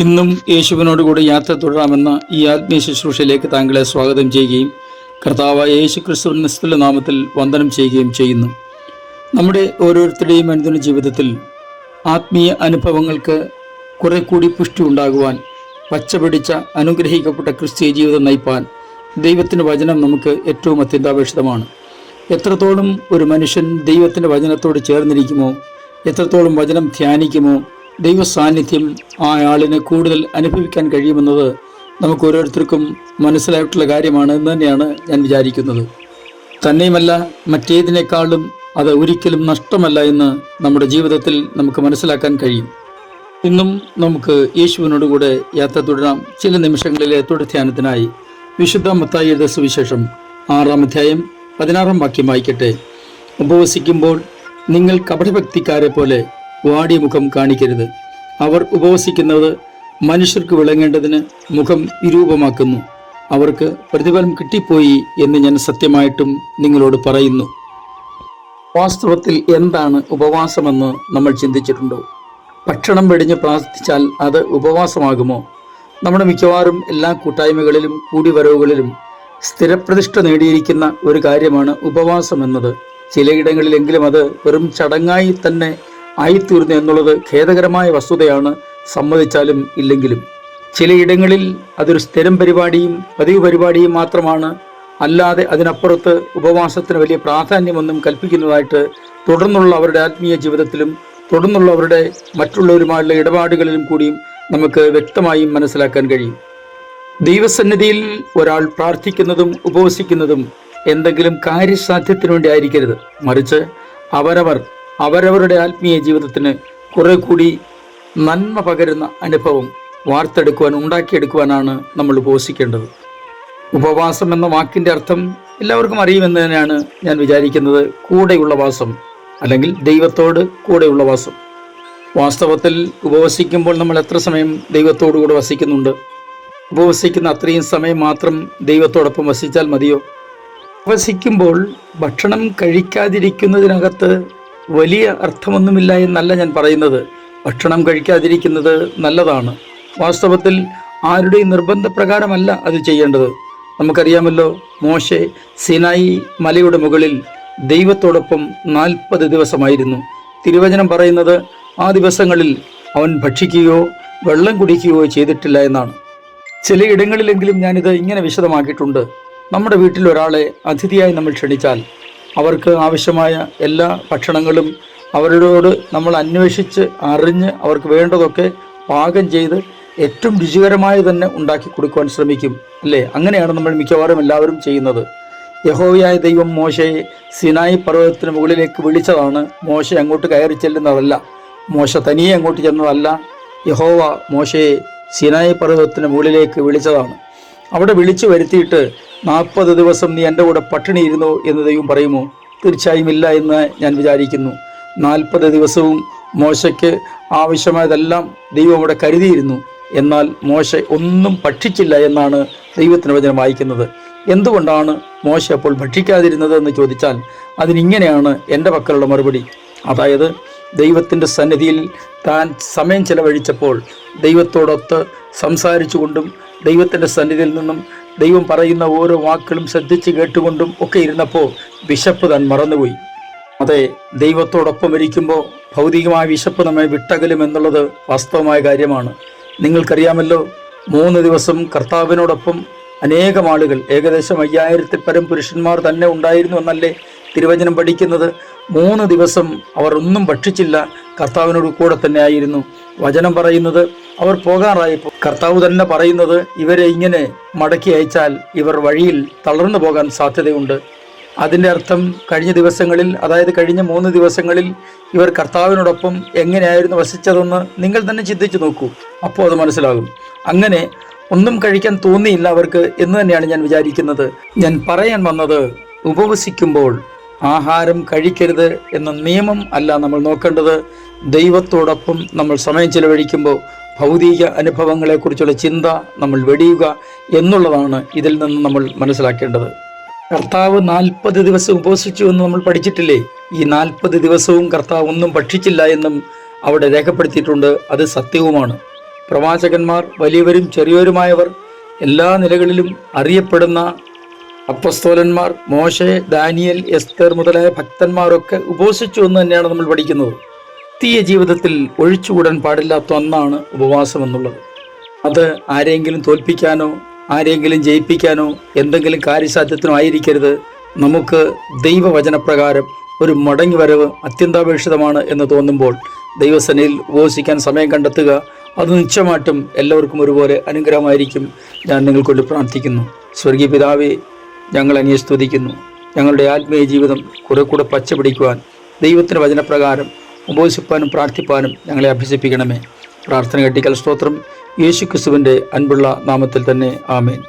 ഇന്നും യേശുവിനോടുകൂടി യാത്ര തുടരാമെന്ന ഈ ആത്മീയ ശുശ്രൂഷയിലേക്ക് താങ്കളെ സ്വാഗതം ചെയ്യുകയും കർത്താവായ യേശു ക്രിസ്തുവിന്റെ നിസ്തുല നാമത്തിൽ വന്ദനം ചെയ്യുകയും ചെയ്യുന്നു. നമ്മുടെ ഓരോരുത്തരുടെയും അനുദിന ജീവിതത്തിൽ ആത്മീയ അനുഭവങ്ങൾക്ക് കുറെ കൂടി പുഷ്ടി ഉണ്ടാകുവാൻ, പച്ചപിടിച്ച അനുഗ്രഹിക്കപ്പെട്ട ക്രിസ്തീയ ജീവിതം നയിപ്പാൻ ദൈവത്തിൻ്റെ വചനം നമുക്ക് ഏറ്റവും അത്യന്താപേക്ഷിതമാണ്. എത്രത്തോളം ഒരു മനുഷ്യൻ ദൈവത്തിൻ്റെ വചനത്തോട് ചേർന്നിരിക്കുമോ, എത്രത്തോളം വചനം ധ്യാനിക്കുമോ, ദൈവ സാന്നിധ്യം ആ ആളിനെ കൂടുതൽ അനുഭവിക്കാൻ കഴിയുമെന്നത് നമുക്ക് ഓരോരുത്തർക്കും മനസ്സിലായിട്ടുള്ള കാര്യമാണ് എന്ന് തന്നെയാണ് ഞാൻ വിചാരിക്കുന്നത്. തന്നെയുമല്ല, മറ്റേതിനേക്കാളും അത് ഒരിക്കലും നഷ്ടമല്ല എന്ന് നമ്മുടെ ജീവിതത്തിൽ നമുക്ക് മനസ്സിലാക്കാൻ കഴിയും. ഇന്നും നമുക്ക് യേശുവിനോടുകൂടെ യാത്ര തുടരാം. ചില നിമിഷങ്ങളിലെ തുടർധ്യാനത്തിനായി വിശുദ്ധ മത്തായി എഴുതിയ സുവിശേഷം 6-ാം അധ്യായം 16-ാം വാക്യം വായിക്കട്ടെ. ഉപവസിക്കുമ്പോൾ നിങ്ങൾ കപടഭക്തിക്കാരെ പോലെ വാടിയ മുഖം കാണിക്കരുത്. അവർ ഉപവസിക്കുന്നത് മനുഷ്യർക്ക് വിളങ്ങേണ്ടതിന് മുഖം വിരൂപമാക്കുന്നു. അവർക്ക് പ്രതിഫലം കിട്ടിപ്പോയി എന്ന് ഞാൻ സത്യമായിട്ടും നിങ്ങളോട് പറയുന്നു. വാസ്തവത്തിൽ എന്താണ് ഉപവാസമെന്ന് നമ്മൾ ചിന്തിച്ചിട്ടുണ്ടോ? ഭക്ഷണം വെടിഞ്ഞ് പ്രാർത്ഥിച്ചാൽ അത് ഉപവാസമാകുമോ? നമ്മുടെ മിക്കവാറും എല്ലാ കൂട്ടായ്മകളിലും കൂടിവരവുകളിലും സ്ഥിരപ്രതിഷ്ഠ നേടിയിരിക്കുന്ന ഒരു കാര്യമാണ് ഉപവാസം എന്നത്. ചിലയിടങ്ങളിലെങ്കിലും അത് വെറും ചടങ്ങായി തന്നെ ആയിത്തീർന്നു എന്നുള്ളത് ഖേദകരമായ വസ്തുതയാണ്, സമ്മതിച്ചാലും ഇല്ലെങ്കിലും. ചിലയിടങ്ങളിൽ അതൊരു സ്ഥിരം പരിപാടിയും പതിവ് പരിപാടിയും മാത്രമാണ്. അല്ലാതെ അതിനപ്പുറത്ത് ഉപവാസത്തിന് വലിയ പ്രാധാന്യമൊന്നും കൽപ്പിക്കുന്നതായിട്ട് തുടർന്നുള്ള അവരുടെ ആത്മീയ ജീവിതത്തിലും തുടർന്നുള്ള അവരുടെ മറ്റുള്ളവരുമായുള്ള ഇടപാടുകളിലും കൂടിയും നമുക്ക് വ്യക്തമായും മനസ്സിലാക്കാൻ കഴിയും. ദൈവസന്നിധിയിൽ ഒരാൾ പ്രാർത്ഥിക്കുന്നതും ഉപവസിക്കുന്നതും എന്തെങ്കിലും കാര്യസാധ്യത്തിന് വേണ്ടി ആയിരിക്കരുത്, മറിച്ച് അവരവരുടെ ആത്മീയ ജീവിതത്തിന് കുറെ കൂടി നന്മ പകരുന്ന അനുഭവം ഉണ്ടാക്കിയെടുക്കുവാനാണ് നമ്മൾ ഉപവസിക്കേണ്ടത്. ഉപവാസം എന്ന വാക്കിൻ്റെ അർത്ഥം എല്ലാവർക്കും അറിയുമെന്ന് തന്നെയാണ് ഞാൻ വിചാരിക്കുന്നത്. കൂടെയുള്ള വാസം, അല്ലെങ്കിൽ ദൈവത്തോട് കൂടെയുള്ള വാസം. വാസ്തവത്തിൽ ഉപവസിക്കുമ്പോൾ നമ്മൾ എത്ര സമയം ദൈവത്തോടു കൂടെ വസിക്കുന്നുണ്ട്? ഉപവസിക്കുന്ന അത്രയും സമയം മാത്രം ദൈവത്തോടൊപ്പം വസിച്ചാൽ മതിയോ? ഉപവസിക്കുമ്പോൾ ഭക്ഷണം കഴിക്കാതിരിക്കുന്നതിനകത്ത് വലിയ അർത്ഥമൊന്നുമില്ല എന്നല്ല ഞാൻ പറയുന്നത്. ഭക്ഷണം കഴിക്കാതിരിക്കുന്നത് നല്ലതാണ്. വാസ്തവത്തിൽ ആരുടെയും നിർബന്ധപ്രകാരമല്ല അത് ചെയ്യേണ്ടത്. നമുക്കറിയാമല്ലോ, മോശെ സിനായി മലയുടെ മുകളിൽ ദൈവത്തോടൊപ്പം 40 ദിവസമായിരുന്നു. തിരുവചനം പറയുന്നത് ആ ദിവസങ്ങളിൽ അവൻ ഭക്ഷിക്കുകയോ വെള്ളം കുടിക്കുകയോ ചെയ്തിട്ടില്ല എന്നാണ്. ചിലയിടങ്ങളിലെങ്കിലും ഞാനിത് ഇങ്ങനെ വിശദമാക്കിയിട്ടുണ്ട്. നമ്മുടെ വീട്ടിൽ ഒരാളെ അതിഥിയായി നമ്മൾ ക്ഷണിച്ചാൽ അവർക്ക് ആവശ്യമായ എല്ലാ ഭക്ഷണങ്ങളും അവരോട് നമ്മൾ അന്വേഷിച്ച് അറിഞ്ഞ് അവർക്ക് വേണ്ടതൊക്കെ പാകം ചെയ്ത് ഏറ്റവും രുചികരമായി തന്നെ ഉണ്ടാക്കി കൊടുക്കുവാൻ ശ്രമിക്കും, അല്ലേ? അങ്ങനെയാണ് നമ്മൾ മിക്കവാറും എല്ലാവരും ചെയ്യുന്നത്. യഹോവയായ ദൈവം മോശയെ സിനായി പർവ്വതത്തിന് മുകളിലേക്ക് വിളിച്ചതാണ്. മോശ അങ്ങോട്ട് കയറി ചെല്ലുന്നതല്ല, മോശ തനിയെ അങ്ങോട്ട് ചെന്നതല്ല. യഹോവ മോശയെ സിനായി പർവ്വതത്തിന് മുകളിലേക്ക് വിളിച്ചതാണ്. അവിടെ വിളിച്ചു വരുത്തിയിട്ട് 40 ദിവസം നീ എൻ്റെ കൂടെ പട്ടിണി ഇരുന്നോ എന്ന് ദൈവം പറയുമോ? തീർച്ചയായും ഇല്ല എന്ന് ഞാൻ വിചാരിക്കുന്നു. 40 ദിവസവും മോശയ്ക്ക് ആവശ്യമായതെല്ലാം ദൈവം അവിടെ കരുതിയിരുന്നു. എന്നാൽ മോശ ഒന്നും ഭക്ഷിച്ചില്ല എന്നാണ് ദൈവത്തിന് വചനം വായിക്കുന്നത്. എന്തുകൊണ്ടാണ് മോശ അപ്പോൾ ഭക്ഷിക്കാതിരുന്നത് എന്ന് ചോദിച്ചാൽ അതിനിങ്ങനെയാണ് എൻ്റെ പക്കലുള്ള മറുപടി. അതായത്, ദൈവത്തിൻ്റെ സന്നിധിയിൽ താൻ സമയം ചെലവഴിച്ചപ്പോൾ ദൈവത്തോടൊത്ത് സംസാരിച്ചുകൊണ്ടും ദൈവത്തിൻ്റെ സന്നിധിയിൽ നിന്നും ദൈവം പറയുന്ന ഓരോ വാക്കുകളും ശ്രദ്ധിച്ച് കേട്ടുകൊണ്ടും ഒക്കെ ഇരുന്നപ്പോൾ വിശപ്പ് താൻ മറന്നുപോയി. അതെ, ദൈവത്തോടൊപ്പം ഇരിക്കുമ്പോൾ ഭൗതികമായ വിശപ്പ് നമ്മെ വിട്ടകലും എന്നുള്ളത് വാസ്തവമായ കാര്യമാണ്. നിങ്ങൾക്കറിയാമല്ലോ, 3 ദിവസം കർത്താവിനോടൊപ്പം അനേകം ആളുകൾ, ഏകദേശം 5000-ൽ പരം പുരുഷന്മാർ തന്നെ ഉണ്ടായിരുന്നു എന്നല്ലേ തിരുവചനം പഠിക്കുന്നത്. 3 ദിവസം അവർ ഒന്നും ഭക്ഷിച്ചില്ല, കർത്താവിനോട് കൂടെ തന്നെ ആയിരുന്നു. വചനം പറയുന്നത് അവർ പോകാറായപ്പോൾ കർത്താവ് തന്നെ പറയുന്നത് ഇവരെ ഇങ്ങനെ മടക്കി അയച്ചാൽ ഇവർ വഴിയിൽ തളർന്നു പോകാൻ സാധ്യതയുണ്ട്. അതിൻ്റെ അർത്ഥം കഴിഞ്ഞ ദിവസങ്ങളിൽ, അതായത് കഴിഞ്ഞ 3 ദിവസങ്ങളിൽ ഇവർ കർത്താവിനോടൊപ്പം എങ്ങനെയായിരുന്നു വസിച്ചതെന്ന് നിങ്ങൾ തന്നെ ചിന്തിച്ചു നോക്കൂ. അപ്പോൾ അത് മനസ്സിലാകും. അങ്ങനെ ഒന്നും കഴിക്കാൻ തോന്നിയില്ല അവർക്ക് എന്ന് തന്നെയാണ് ഞാൻ വിചാരിക്കുന്നത്. ഞാൻ പറയാൻ വന്നത്, ഉപവസിക്കുമ്പോൾ ആഹാരം കഴിക്കരുത് എന്ന നിയമം അല്ല നമ്മൾ നോക്കേണ്ടത്. ദൈവത്തോടൊപ്പം നമ്മൾ സമയം ചിലവഴിക്കുമ്പോൾ ഭൗതിക അനുഭവങ്ങളെക്കുറിച്ചുള്ള ചിന്ത നമ്മൾ വെടിയുക എന്നുള്ളതാണ് ഇതിൽ നിന്ന് നമ്മൾ മനസ്സിലാക്കേണ്ടത്. കർത്താവ് 40 ദിവസം ഉപവസിച്ചു എന്ന് നമ്മൾ പഠിച്ചിട്ടില്ലേ? ഈ 40 ദിവസവും കർത്താവ് ഒന്നും ഭക്ഷിച്ചില്ല എന്നും അവിടെ രേഖപ്പെടുത്തിയിട്ടുണ്ട്. അത് സത്യവുമാണ്. പ്രവാചകന്മാർ, വലിയവരും ചെറിയവരുമായവർ, എല്ലാ നിലകളിലും അറിയപ്പെടുന്ന അപ്പസ്തോലന്മാർ, മോശെ, ദാനിയേൽ, എസ്തർ മുതലായ ഭക്തന്മാരൊക്കെ ഉപവസിച്ചു എന്ന് തന്നെയാണ് നമ്മൾ പഠിക്കുന്നത്. ക്രിസ്തീയ ജീവിതത്തിൽ ഒഴിച്ചുകൂടാൻ പാടില്ലാത്ത ഒന്നാണ് ഉപവാസം എന്നുള്ളത്. അത് ആരെങ്കിലും തോൽപ്പിക്കാനോ ആരെങ്കിലും ജയിപ്പിക്കാനോ എന്തെങ്കിലും കാര്യസാധ്യത്തിനോ ആയിരിക്കരുത്. നമുക്ക് ദൈവവചനപ്രകാരം ഒരു മടങ്ങി വരവ് അത്യന്താപേക്ഷിതമാണ് എന്ന് തോന്നുമ്പോൾ ദൈവസേനയിൽ ഉപവസിക്കാൻ സമയം കണ്ടെത്തുക. അത് നിശ്ചയമായിട്ടും എല്ലാവർക്കും ഒരുപോലെ അനുഗ്രഹമായിരിക്കും. ഞാൻ നിങ്ങൾക്ക് വേണ്ടി പ്രാർത്ഥിക്കുന്നു. സ്വർഗീയ പിതാവേ, ഞങ്ങൾ അങ്ങയെ സ്തുതിക്കുന്നു. ഞങ്ങളുടെ ആത്മീയ ജീവിതം കുറെ കൂടെ പച്ച പിടിക്കുവാൻ ദൈവത്തിൻ്റെ വചനപ്രകാരം ഉപവസിപ്പാനും പ്രാർത്ഥിപ്പാനും ഞങ്ങളെ അഭ്യസിപ്പിക്കണമേ. പ്രാർത്ഥന കേട്ടിക്കൽ സ്തോത്രം. യേശു ക്രിസ്തുവിൻ്റെ അൻപുള്ള നാമത്തിൽ തന്നെ ആമേൻ.